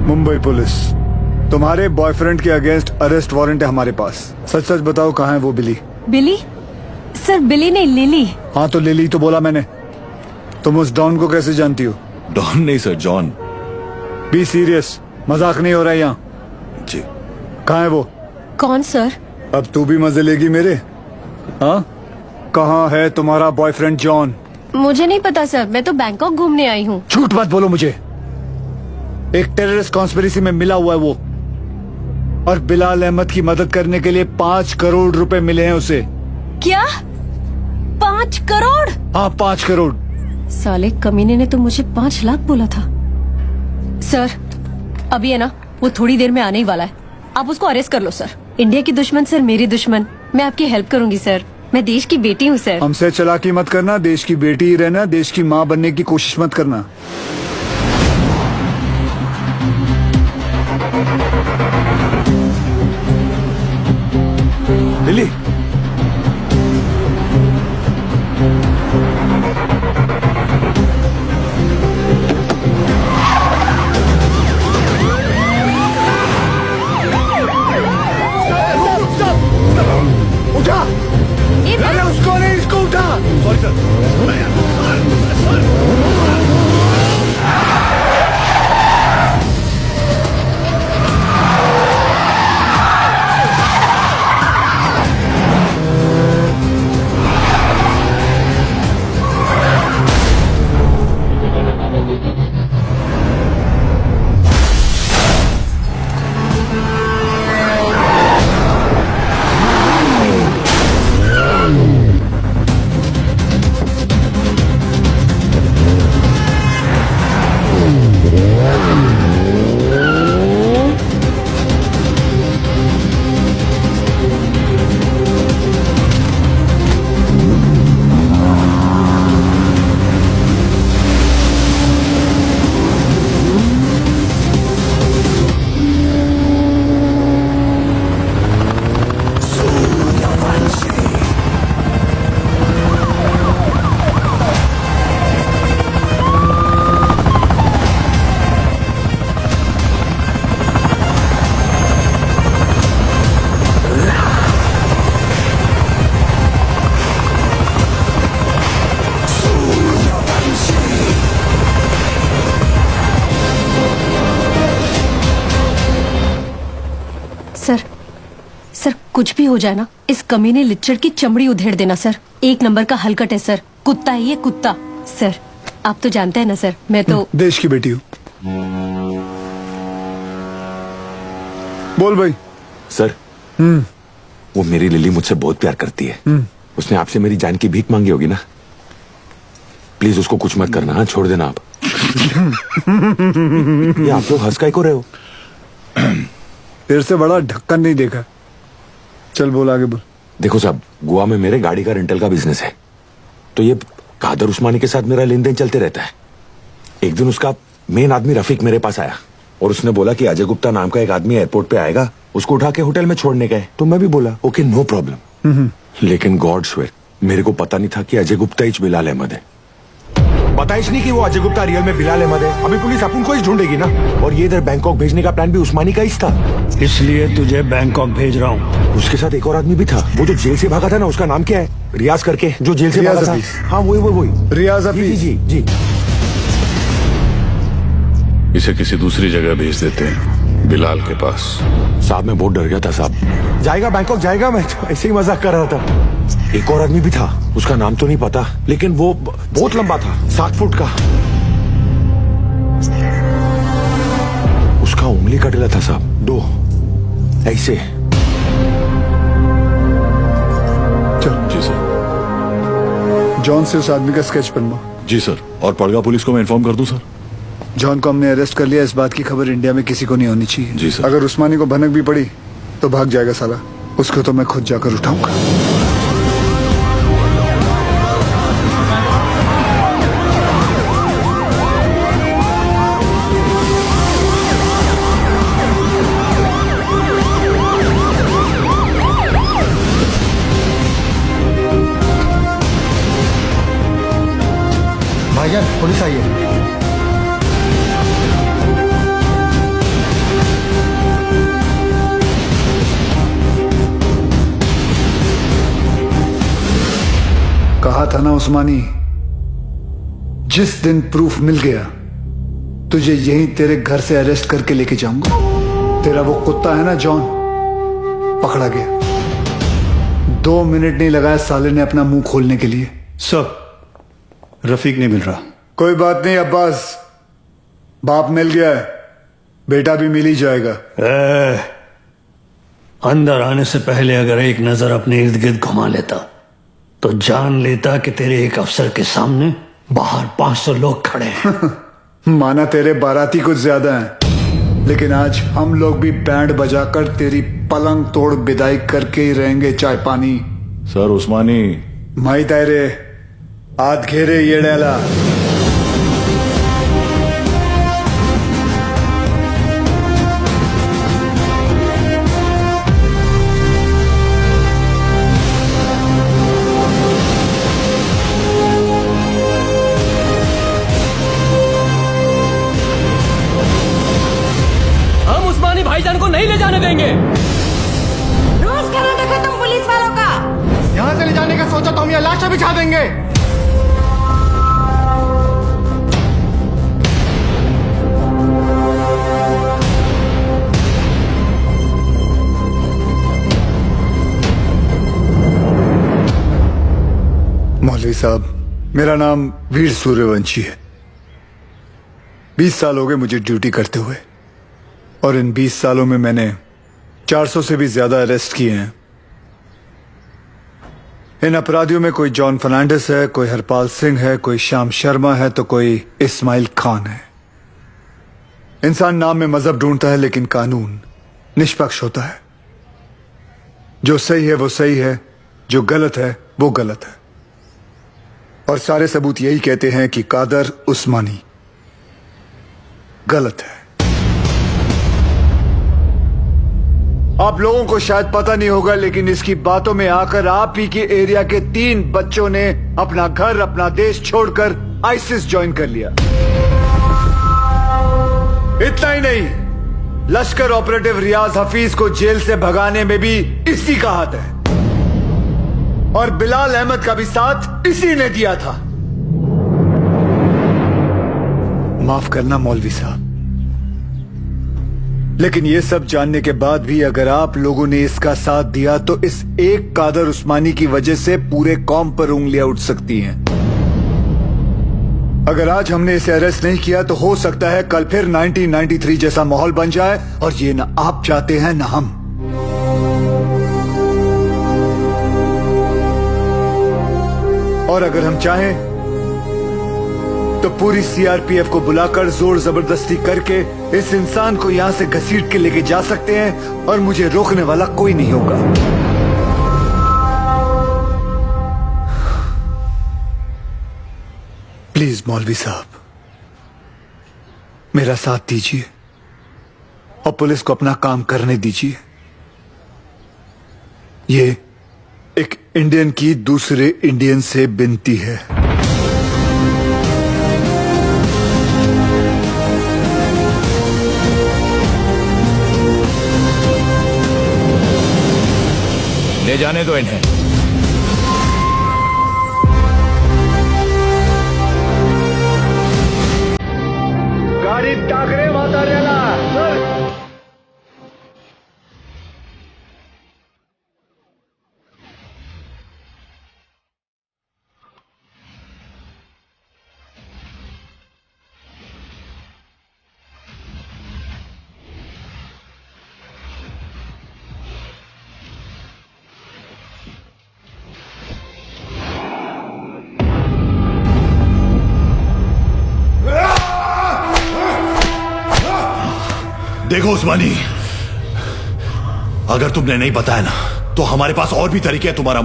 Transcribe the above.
Mumbai police, तुम्हारे boyfriend के against arrest warrant है हमारे पास। सच सच बताओ कहाँ है वो बिली? बिली? सर बिली नहीं, लिली। हाँ तो लिली तो बोला मैंने। तुम उस डॉन को कैसे जानती हो? डॉन नहीं सर, जॉन। बी सीरियस, मजाक नहीं हो रहा है यहाँ। जी। कहाँ है वो? कौन सर? अब तू भी मजे लेगी मेरे? हाँ, कहाँ है तुम्हारा बॉयफ्रेंड जॉन? मुझे नहीं पता सर, मैं तो बैंकॉक घूमने आई हूँ। झूठ मत बोलो मुझे। एक टेररिस्ट कॉन्स्पिरेसी में मिला हुआ है वो, और बिलाल अहमद की मदद करने के लिए 5 करोड़ रुपए मिले हैं उसे। क्या? 5 करोड़? हाँ 5 करोड़। साले कमीने ने तो मुझे 5 लाख बोला था। सर अभी है ना, वो थोड़ी देर में आने ही वाला है, आप उसको अरेस्ट कर लो सर। इंडिया की दुश्मन सर मेरी दुश्मन, मैं आपकी हेल्प करूंगी सर, मैं देश की बेटी हूँ सर। हमसे चालाकी मत करना, देश की बेटी ही रहना, देश की माँ बनने की कोशिश मत करना। लिली, उठा! अरे उसको नहीं, इसको उठा। Sorry sir. सर सर कुछ भी हो जाए ना, इस कमीने लिच्चड़ की चमड़ी उधेड़ देना सर। 1 नंबर का हलकट है सर, कुत्ता है ये, कुत्ता। सर आप तो जानते हैं ना सर, मैं तो देश की बेटी हूँ। बोल भाई। सर, वो मेरी लिली मुझसे बहुत प्यार करती है। उसने आपसे मेरी जान की भीख मांगी होगी ना? प्लीज उसको कुछ मत करना, हाँ? छोड़ देना आप। ये आप लोग हंस काहे को रहे हो? तेरे से बड़ा ढक्कन नहीं देखा। चल बोल, आगे बोल। देखो साहब, गोवा में मेरे गाड़ी का रेंटल का बिजनेस है, तो ये कादर उस्मानी के साथ मेरा लेन देन चलते रहता है। एक दिन उसका मेन आदमी रफीक मेरे पास आया और उसने बोला कि अजय गुप्ता नाम का एक आदमी एयरपोर्ट पे आएगा, उसको उठा के होटल में छोड़ने गए। तो मैं भी बोला ओके नो प्रॉब्लम। लेकिन गॉड स्वेयर, मेरे को पता नहीं था कि अजय गुप्ता ही बिलाल अहमद है। पता ही नहीं कि वो अजय गुप्ता रियल में बिलाल अहमद है। अभी पुलिस अपन को ही ढूंढेगी ना। और ये इधर बैंकॉक भेजने का प्लान भी उस्मानी का ही था, इसलिए तुझे बैंकॉक भेज रहा हूँ। उसके साथ एक और आदमी भी था, वो जो जेल से भागा था ना, उसका नाम क्या है? रियाज करके, जो जेल से रियाज भागा हफीज। था। हाँ वही रियाज जी हफीज। जी जी। इसे किसी दूसरी जगह भेज देते हैं, बिलाल के पास। साहब मैं बहुत डर गया था साहब। जाएगा बैंकॉक जाएगा, मैं तो ऐसे ही मजाक कर रहा था। एक और आदमी भी था, उसका नाम तो नहीं पता, लेकिन वो बहुत लंबा था, 7 फुट का। उसका उंगली कटेला था साहब, 2 ऐसे। चल जी सर। जॉन से उस आदमी का स्केच बनवा। जी सर। और पड़गा पुलिस को मैं इन्फॉर्म कर दूं सर? जॉन को हमने अरेस्ट कर लिया, इस बात की खबर इंडिया में किसी को नहीं होनी चाहिए। जी सर। अगर उस्मानी को भनक भी पड़ी तो भाग जाएगा साला, उसको तो मैं खुद जाकर उठाऊंगा। भाईजान पुलिस आई है। ना उस्मानी, जिस दिन प्रूफ मिल गया तुझे यहीं तेरे घर से अरेस्ट करके लेके जाऊंगा। तेरा वो कुत्ता है ना जॉन, पकड़ा गया। 2 मिनट नहीं लगाया साले ने अपना मुंह खोलने के लिए। सर, रफीक नहीं मिल रहा। कोई बात नहीं अब्बास, बाप मिल गया है, बेटा भी मिल ही जाएगा। अंदर आने से पहले अगर एक नजर अपने इर्द गिर्द घुमा लेता तो जान लेता कि तेरे एक अफसर के सामने बाहर 500 लोग खड़े हैं। माना तेरे बाराती कुछ ज्यादा हैं, लेकिन आज हम लोग भी बैंड बजाकर तेरी पलंग तोड़ विदाई करके ही रहेंगे। चाय पानी सर उस्मानी माई तायरे आध घेरे ये डेला। हम उस्मानी भाईजान को नहीं ले जाने देंगे। रोज करा देखो तुम पुलिस वालों का। यहां से ले जाने का सोचा तो हम यहाँ लाशें बिछा देंगे। मौलवी साहब, मेरा नाम वीर सूर्यवंशी है। 20 साल हो गए मुझे ड्यूटी करते हुए, और इन 20 सालों में मैंने 400 से भी ज्यादा अरेस्ट किए हैं। इन अपराधियों में कोई जॉन फर्नांडिस है, कोई हरपाल सिंह है, कोई श्याम शर्मा है, तो कोई इस्माइल खान है। इंसान नाम में मजहब ढूंढता है, लेकिन कानून निष्पक्ष होता है। जो सही है वो सही है, जो गलत है वो गलत है। और सारे सबूत यही कहते हैं कि कादर उस्मानी गलत है। आप लोगों को शायद पता नहीं होगा, लेकिन इसकी बातों में आकर आप ही के एरिया के 3 बच्चों ने अपना घर, अपना देश छोड़कर आईसिस ज्वाइन कर लिया। इतना ही नहीं, लश्कर ऑपरेटिव रियाज हफीज को जेल से भगाने में भी इसी का हाथ है, और बिलाल अहमद का भी साथ इसी ने दिया था। माफ करना मौलवी साहब, लेकिन ये सब जानने के बाद भी अगर आप लोगों ने इसका साथ दिया तो इस एक कादर उस्मानी की वजह से पूरे कौम पर उंगलियां उठ सकती हैं। अगर आज हमने इसे अरेस्ट नहीं किया तो हो सकता है कल फिर 1993 जैसा माहौल बन जाए, और ये ना आप चाहते हैं ना हम। और अगर हम चाहें तो पूरी सीआरपीएफ को बुलाकर जोर जबरदस्ती करके इस इंसान को यहां से घसीट के लेके जा सकते हैं, और मुझे रोकने वाला कोई नहीं होगा। प्लीज मौलवी साहब, मेरा साथ दीजिए और पुलिस को अपना काम करने दीजिए। ये एक इंडियन की दूसरे इंडियन से विनती है। ले जाने दो इन्हें। गाड़ी टाकरे माता रेला देखो उस्मानी, अगर तुमने नहीं बताया ना तो हमारे पास और भी तरीके हैं तुम्हारा